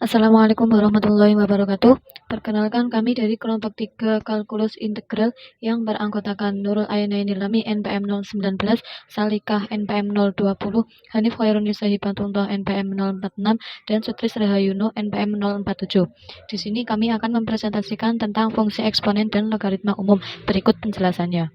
Assalamualaikum warahmatullahi wabarakatuh. Perkenalkan kami dari kelompok 3 Kalkulus Integral yang beranggotakan Nurul Ainaini Lami NPM 019, Salikah NPM 020, Hanif Khairunisa Hibatullah NPM 046, dan Sutris Rahayuno NPM 047. Di sini kami akan mempresentasikan tentang fungsi eksponen dan logaritma umum. Berikut penjelasannya.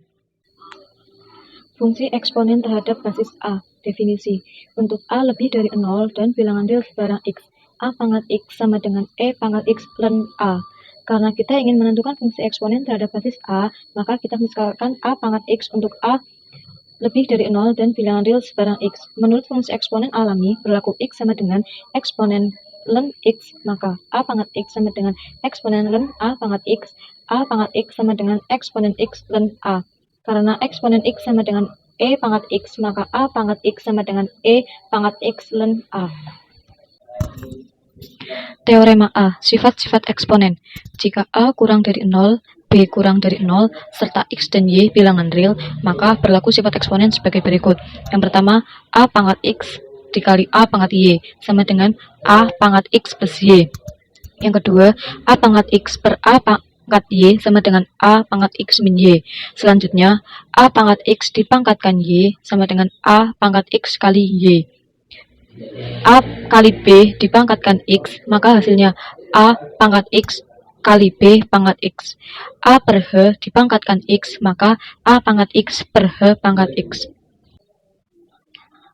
Fungsi eksponen terhadap basis A. Definisi. Untuk A lebih dari 0 dan bilangan real sebarang X, A pangkat X sama dengan E pangkat X ln A. Karena kita ingin menentukan fungsi eksponen terhadap basis A, maka kita misalkan A pangkat X untuk A lebih dari 0 dan bilangan real sebarang X. Menurut fungsi eksponen alami, berlaku X sama dengan eksponen ln X, maka A pangkat X sama dengan eksponen ln A pangkat X sama dengan eksponen X ln A. Karena eksponen X sama dengan E pangkat X, maka A pangkat X sama dengan E pangkat X ln A. Teorema A, sifat-sifat eksponen. Jika A kurang dari 0, B kurang dari 0, serta X dan Y bilangan real, maka berlaku sifat eksponen sebagai berikut. Yang pertama, A pangkat X dikali A pangkat Y sama dengan A pangkat X plus Y. Yang kedua, A pangkat X per A pangkat Y sama dengan A pangkat X min Y. Selanjutnya, A pangkat X dipangkatkan Y sama dengan A pangkat X kali Y. A kali B dipangkatkan X, maka hasilnya A pangkat X kali B pangkat X. A per H dipangkatkan X, maka A pangkat X per H pangkat X.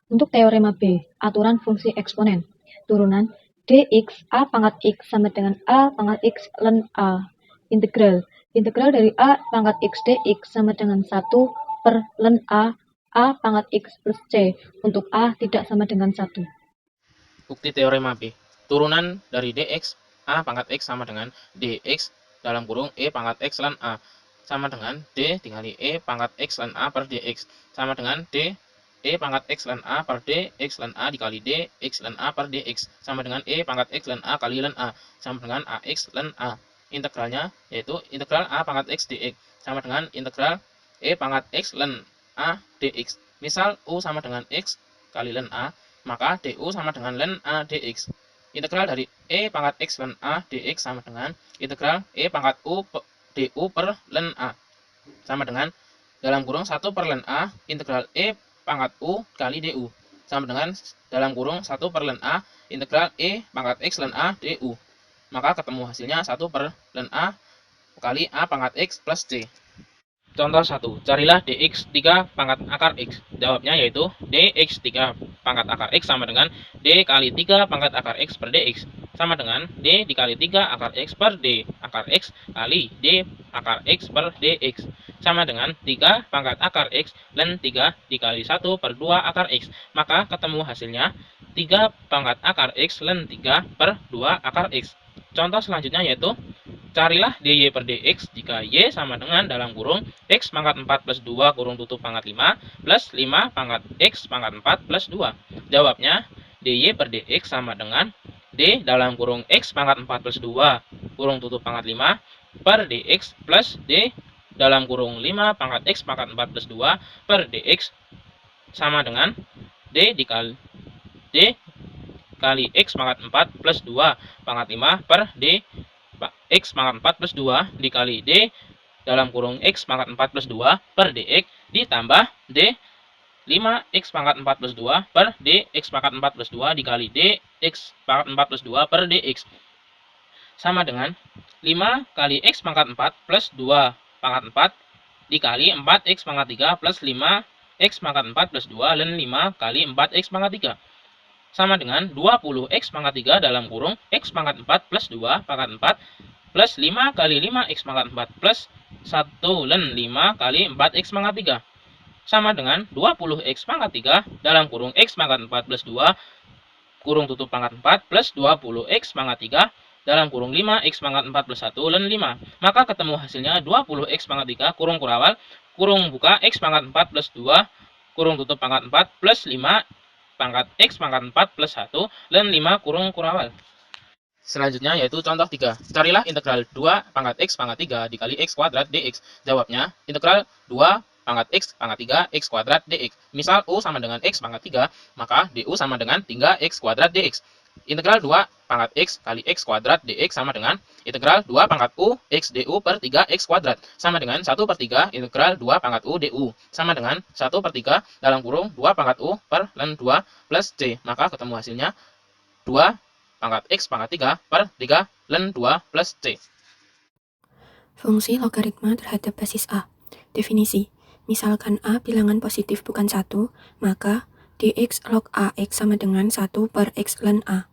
Untuk teorema B, aturan fungsi eksponen. Turunan dx A pangkat X sama dengan A pangkat X ln A. Integral. Integral dari A pangkat X dx sama dengan 1 per ln A pangkat X plus C, untuk A tidak sama dengan 1. Bukti teorema B. Turunan dari dx A pangkat X sama dengan dx dalam kurung E pangkat X ln A sama dengan D dikali E pangkat X ln A per dx sama dengan D E pangkat X ln A per dx ln A dikali D X ln A per dx sama dengan E pangkat X ln A kali ln A sama dengan AX ln A. Integralnya yaitu integral A pangkat X dx sama dengan integral E pangkat X ln A dx. Misal U sama dengan X kali ln A, maka du sama dengan ln A dx. Integral dari E pangkat X ln A dx sama dengan integral E pangkat U du per ln A. Sama dengan dalam kurung 1 per ln A integral E pangkat U kali du. Sama dengan dalam kurung 1 per ln A integral E pangkat X ln A du. Maka ketemu hasilnya 1 per ln A kali A pangkat X plus C. Contoh 1. Carilah dx 3 pangkat akar X. Jawabnya yaitu dx 3 pangkat akar X sama dengan D kali 3 pangkat akar X per dx. Sama dengan D dikali 3 akar X per D akar X kali D akar X per dx. Sama dengan 3 pangkat akar X ln 3 dikali 1 per 2 akar X. Maka ketemu hasilnya 3 pangkat akar X ln 3 per 2 akar X. Contoh selanjutnya yaitu carilah dy per dx jika y sama dengan dalam kurung x pangkat 4 plus 2 kurung tutup pangkat 5 plus 5 pangkat x pangkat 4 plus 2. Jawabnya dy per dx sama dengan d dalam kurung x pangkat 4 plus 2 kurung tutup pangkat 5 per dx plus d dalam kurung 5 pangkat x pangkat 4 plus 2 per dx sama dengan d dikali d kali x pangkat 4 plus 2 pangkat 5 per d X pangkat 4 plus 2 dikali D dalam kurung X pangkat 4 plus 2 per dx ditambah D 5X pangkat 4 plus 2 per D X pangkat 4 plus 2 dikali D X pangkat 4 plus 2 per dx. Sama dengan 5 kali X pangkat 4 plus 2 pangkat 4 dikali 4X pangkat 3 plus 5X pangkat 4 plus 2 ln 5 kali 4X pangkat 3. Sama dengan 20X pangkat 3 dalam kurung X pangkat 4 plus 2 pangkat 4 plus 5 kali 5x pangkat 4 plus 1 ln 5 kali 4x pangkat 3. Sama dengan 20x pangkat 3 dalam kurung x pangkat 4 plus 2 kurung tutup pangkat 4 plus 20x pangkat 3 dalam kurung 5x pangkat 4 plus 1 ln 5. Maka ketemu hasilnya 20x pangkat 3 kurung kurawal kurung buka x pangkat 4 plus 2 kurung tutup pangkat 4 plus 5 pangkat x pangkat 4 plus 1 ln 5 kurung kurawal. Selanjutnya yaitu contoh 3. Carilah integral 2 pangkat x pangkat 3 dikali x kuadrat dx. Jawabnya integral 2 pangkat x pangkat 3 x kuadrat dx. Misal U sama dengan x pangkat 3, maka du sama dengan 3x kuadrat dx. Integral 2 pangkat X kali X kuadrat dx sama dengan integral 2 pangkat U X du per 3 X kuadrat sama dengan 1/3 integral 2 pangkat U du sama dengan 1/3 dalam kurung 2 pangkat U per ln 2 plus C. Maka ketemu hasilnya 2 pangkat X pangkat 3 per 3 ln 2 plus C. Fungsi logaritma terhadap basis A. Definisi. Misalkan A bilangan positif bukan 1, maka dx log AX sama dengan 1 per X ln A.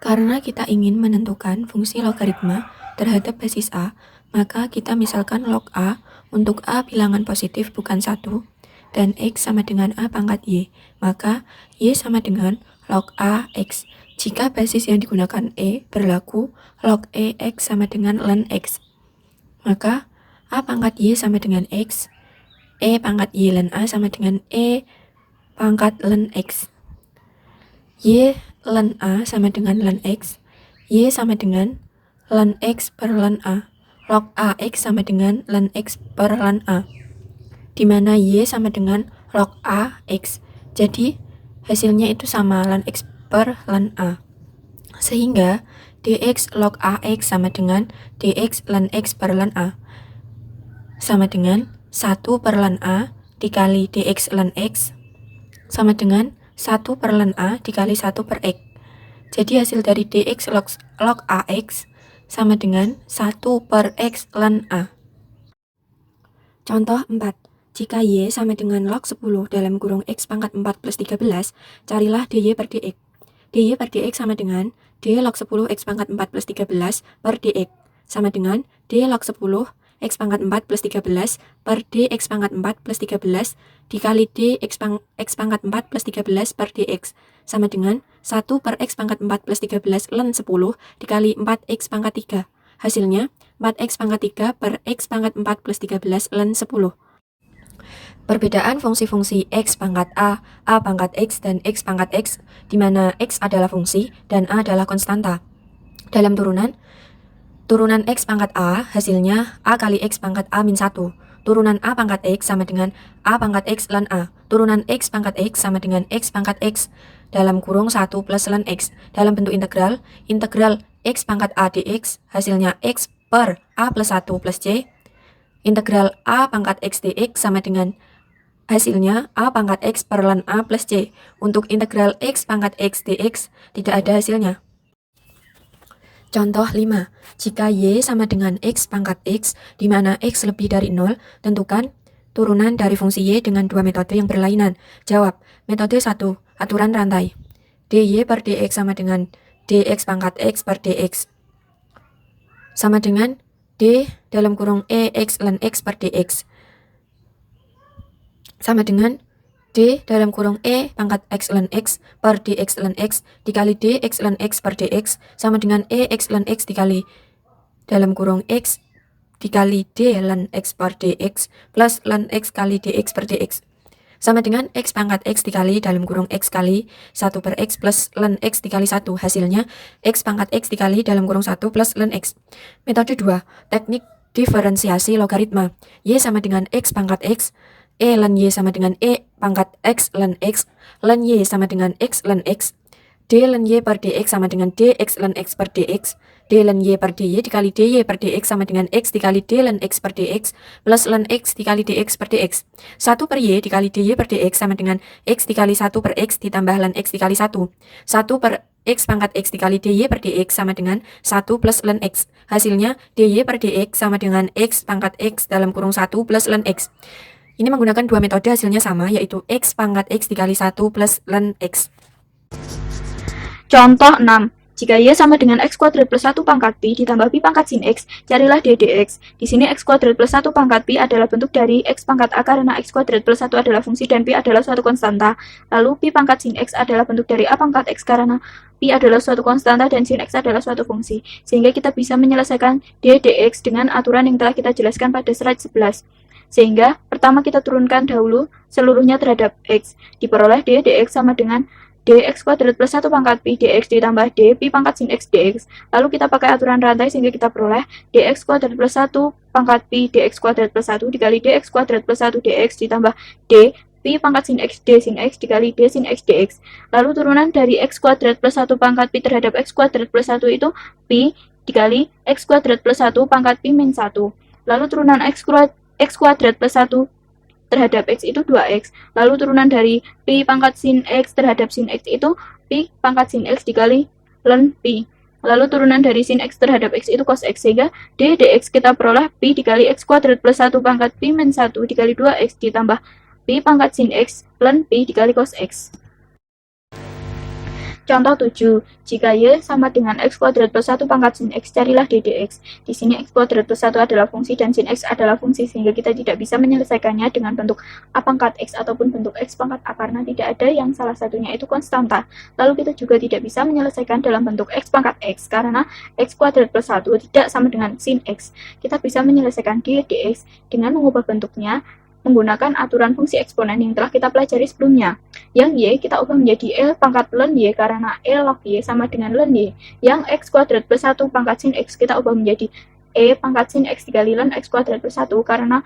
Karena kita ingin menentukan fungsi logaritma terhadap basis A, maka kita misalkan log A untuk A bilangan positif bukan 1, dan X sama dengan A pangkat Y, maka Y sama dengan log AX. Jika basis yang digunakan E berlaku, log EX sama dengan ln X. Maka A pangkat Y sama dengan X, E pangkat Y ln A sama dengan E pangkat ln X. Y ln A sama dengan ln X, Y sama dengan ln X per ln A. Log AX sama dengan ln X per ln A, di mana Y sama dengan log AX. Jadi hasilnya itu sama ln X per ln A. Sehingga dx log AX sama dengan dx ln X per ln A sama dengan 1 per ln A dikali dx ln X sama dengan 1 per ln A dikali 1 per X. Jadi hasil dari dx log AX sama dengan 1 per X ln A. Contoh 4. Jika Y sama dengan log 10 dalam kurung X pangkat 4 plus 13, carilah dy per dx. dy per dx sama dengan d log 10 X pangkat 4 plus 13 per dx sama dengan d log 10 X pangkat 4 plus 13 per dx pangkat 4 plus 13 dikali d X pangkat 4 plus 13 per dx sama dengan 1 per X pangkat 4 plus 13 ln 10 dikali 4X pangkat 3. Hasilnya 4X pangkat 3 per X pangkat 4 plus 13 ln 10. Perbedaan fungsi-fungsi X pangkat A pangkat X, dan X pangkat X, di mana X adalah fungsi dan A adalah konstanta. Dalam turunan X pangkat A, hasilnya A kali X pangkat A min 1. Turunan A pangkat X sama dengan A pangkat X ln A. Turunan X pangkat X sama dengan X pangkat X dalam kurung 1 plus ln X. Dalam bentuk integral X pangkat A dx, hasilnya X per A plus 1 plus C. Integral A pangkat X dx sama dengan hasilnya A pangkat X per ln A plus C. Untuk integral X pangkat X dx tidak ada hasilnya. Contoh 5. Jika Y sama dengan X pangkat X, di mana X lebih dari 0, tentukan turunan dari fungsi Y dengan dua metode yang berlainan. Jawab. Metode 1. Aturan rantai. dy per dx sama dengan dx pangkat X per dx sama dengan d dalam kurung EX ln X per dx sama dengan d dalam kurung E pangkat X ln X per dx ln X dikali dx ln X per dx sama dengan EX ln X dikali dalam kurung X dikali d ln X per dx plus ln X kali dx per dx sama dengan X pangkat X dikali dalam kurung X kali 1 per X plus ln X dikali 1. Hasilnya X pangkat X dikali dalam kurung 1 plus ln X. Metode 2. Teknik diferensiasi logaritma. Y sama dengan X pangkat X, E ln Y sama dengan E pangkat X ln X, ln Y sama dengan X ln X, d ln Y per dx sama dengan dx ln X per dx, d ln Y per dy dikali dy per dx sama dengan X dikali d ln X per dx plus ln X dikali dx per dx. 1 per Y dikali dy per dx sama dengan X dikali 1 per X ditambah ln X dikali 1. 1 per X pangkat X dikali dy per dx sama dengan 1 plus ln X. Hasilnya dy per dx sama dengan X pangkat X dalam kurung 1 plus ln X. Ini menggunakan dua metode, hasilnya sama, yaitu X pangkat X dikali 1 plus ln X. Contoh 6. Jika Y sama dengan X kuadrat plus 1 pangkat Pi ditambah Pi pangkat sin X, carilah d dx. Di sini X kuadrat plus 1 pangkat Pi adalah bentuk dari X pangkat A karena X kuadrat plus 1 adalah fungsi dan Pi adalah suatu konstanta. Lalu Pi pangkat sin X adalah bentuk dari A pangkat X karena Pi adalah suatu konstanta dan sin X adalah suatu fungsi. Sehingga kita bisa menyelesaikan d dx dengan aturan yang telah kita jelaskan pada slide 11. Sehingga pertama kita turunkan dahulu seluruhnya terhadap X. Diperoleh d dx sama dengan dx kuadrat plus 1 pangkat Pi dx ditambah d Pi pangkat sin X dx. Lalu kita pakai aturan rantai sehingga kita peroleh dx kuadrat plus 1 pangkat Pi dx kuadrat plus 1 dikali dx kuadrat plus 1 dx ditambah d Pi pangkat sin X dikali D sin X dx. Lalu turunan dari X kuadrat plus 1 pangkat Pi terhadap X kuadrat plus 1 itu Pi dikali X kuadrat plus 1 pangkat Pi min 1. Lalu turunan X kuadrat plus 1 terhadap X itu 2X. Lalu turunan dari Pi pangkat sin X terhadap sin X itu Pi pangkat sin X dikali ln Pi. Lalu turunan dari sin X terhadap X itu cos X, sehingga D dx kita peroleh Pi dikali X kuadrat plus 1 pangkat Pi min 1 dikali 2X ditambah Pi pangkat sin X ln Pi dikali cos X. Contoh 7. Jika Y sama dengan X kuadrat plus 1 pangkat sin X, carilah D dx. Di sini X kuadrat plus 1 adalah fungsi dan sin X adalah fungsi, sehingga kita tidak bisa menyelesaikannya dengan bentuk A pangkat X ataupun bentuk X pangkat A karena tidak ada yang salah satunya itu konstanta. Lalu kita juga tidak bisa menyelesaikan dalam bentuk X pangkat X karena X kuadrat plus 1 tidak sama dengan sin X. Kita bisa menyelesaikan D dx dengan mengubah bentuknya menggunakan aturan fungsi eksponen yang telah kita pelajari sebelumnya. Yang Y kita ubah menjadi L pangkat ln Y karena L log Y sama dengan ln Y. Yang X kuadrat plus 1 pangkat sin X kita ubah menjadi E pangkat sin X dikali ln X kuadrat plus 1 karena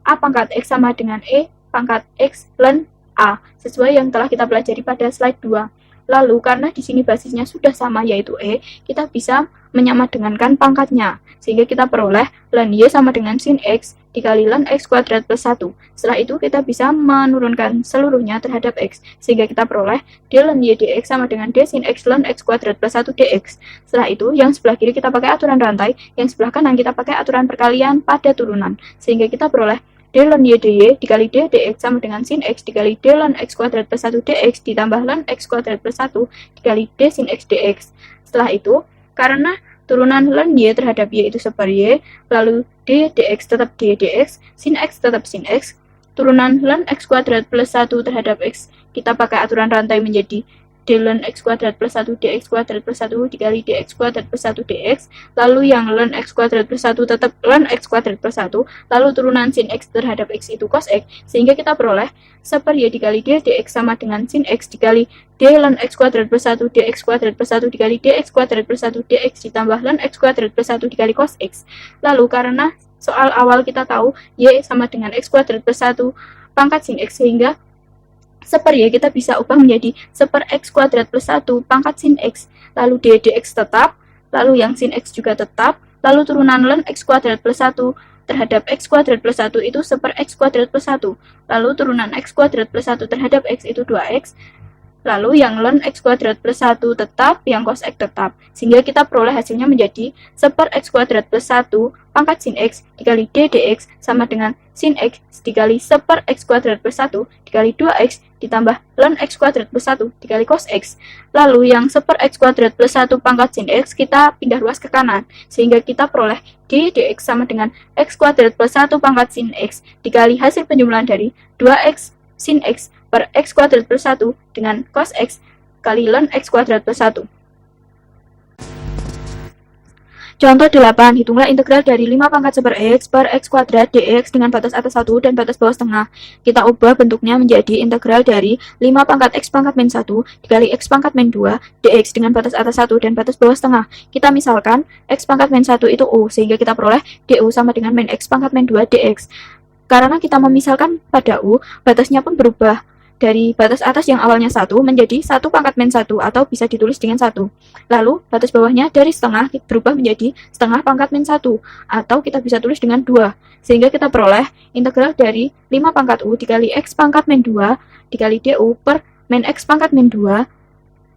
A pangkat X sama dengan E pangkat X ln A, sesuai yang telah kita pelajari pada slide 2. Lalu karena di sini basisnya sudah sama yaitu E, kita bisa menyamadengankan pangkatnya, sehingga kita peroleh ln Y sama dengan sin X dikali ln X kuadrat plus 1. Setelah itu kita bisa menurunkan seluruhnya terhadap X, sehingga kita peroleh D ln Y dx sama dengan D sin X ln X kuadrat plus 1 dx. Setelah itu yang sebelah kiri kita pakai aturan rantai, yang sebelah kanan kita pakai aturan perkalian pada turunan, sehingga kita peroleh D ln Y dy dikali D dx sama dengan sin X dikali D ln X kuadrat plus 1 dx ditambah ln X kuadrat plus 1 dikali D sin X dx. Setelah itu, karena turunan ln Y terhadap Y itu super Y, lalu D dx tetap D dx, sin X tetap sin X, turunan ln X kuadrat plus 1 terhadap X, kita pakai aturan rantai menjadi D ln X kuadrat plus 1 dx kuadrat plus 1 dikali dx kuadrat plus 1 dx, lalu yang ln X kuadrat plus 1 tetap ln X kuadrat plus 1, lalu turunan sin X terhadap X itu cos X, sehingga kita peroleh super Y dikali D dx sama dengan sin X dikali D ln X kuadrat plus 1 dx kuadrat plus 1 dikali dx kuadrat plus 1 dx ditambah ln X kuadrat plus 1 dikali cos X. Lalu karena soal awal kita tahu Y sama dengan X kuadrat plus 1 pangkat sin X, sehingga super Y kita bisa ubah menjadi super X kuadrat plus 1 pangkat sin X, lalu D dx tetap, lalu yang sin X juga tetap, lalu turunan ln X kuadrat plus 1 terhadap X kuadrat plus 1 itu super X kuadrat plus 1, lalu turunan X kuadrat plus 1 terhadap X itu 2X, lalu yang ln X kuadrat plus 1 tetap, yang cos X tetap, sehingga kita peroleh hasilnya menjadi super X kuadrat plus 1 pangkat sin X dikali D dx sama dengan sin X dikali super X kuadrat plus 1 dikali 2X ditambah ln X kuadrat plus 1 dikali cos X. Lalu yang super X kuadrat plus 1 pangkat sin X kita pindah ruas ke kanan, sehingga kita peroleh D dx sama dengan X kuadrat plus 1 pangkat sin X dikali hasil penjumlahan dari 2X sin X per X kuadrat plus 1 dengan cos X kali ln X kuadrat plus 1. Contoh 8. Hitunglah integral dari 5 pangkat super X per X kuadrat dx dengan batas atas 1 dan batas bawah setengah. Kita ubah bentuknya menjadi integral dari 5 pangkat X pangkat min 1 dikali X pangkat min 2 dx dengan batas atas 1 dan batas bawah setengah. Kita misalkan X pangkat min 1 itu U, sehingga kita peroleh du sama dengan min X pangkat min 2 dx. Karena kita memisahkan pada U, batasnya pun berubah dari batas atas yang awalnya 1 menjadi 1 pangkat min 1 atau bisa ditulis dengan 1. Lalu batas bawahnya dari setengah berubah menjadi setengah pangkat min 1 atau kita bisa tulis dengan 2. Sehingga kita peroleh integral dari 5 pangkat U dikali X pangkat min 2 dikali du per min X pangkat min 2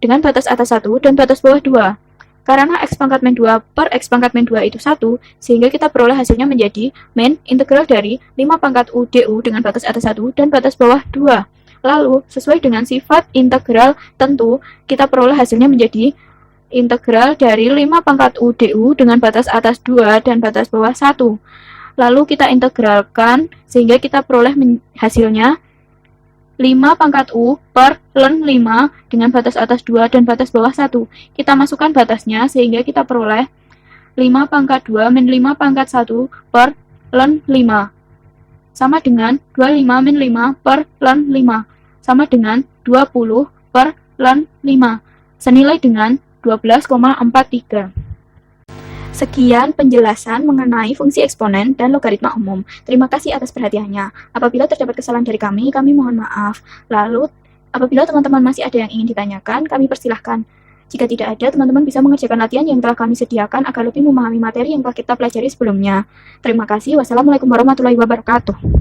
dengan batas atas 1 dan batas bawah 2. Karena X pangkat min 2 per X pangkat min 2 itu 1, sehingga kita peroleh hasilnya menjadi min integral dari 5 pangkat U du dengan batas atas 1 dan batas bawah 2. Lalu, sesuai dengan sifat integral tentu, kita peroleh hasilnya menjadi integral dari 5 pangkat U du dengan batas atas 2 dan batas bawah 1. Lalu kita integralkan, sehingga kita peroleh hasilnya 5 pangkat U per ln 5 dengan batas atas 2 dan batas bawah 1. Kita masukkan batasnya, sehingga kita peroleh 5 pangkat 2 min 5 pangkat 1 per ln 5. Sama dengan 25 min 5 per ln 5, sama dengan 20 per ln 5, senilai dengan 12,43. Sekian penjelasan mengenai fungsi eksponen dan logaritma umum. Terima kasih atas perhatiannya. Apabila terdapat kesalahan dari kami mohon maaf. Lalu, apabila teman-teman masih ada yang ingin ditanyakan, kami persilahkan. Jika tidak ada, teman-teman bisa mengerjakan latihan yang telah kami sediakan agar lebih memahami materi yang telah kita pelajari sebelumnya. Terima kasih. Wassalamualaikum warahmatullahi wabarakatuh.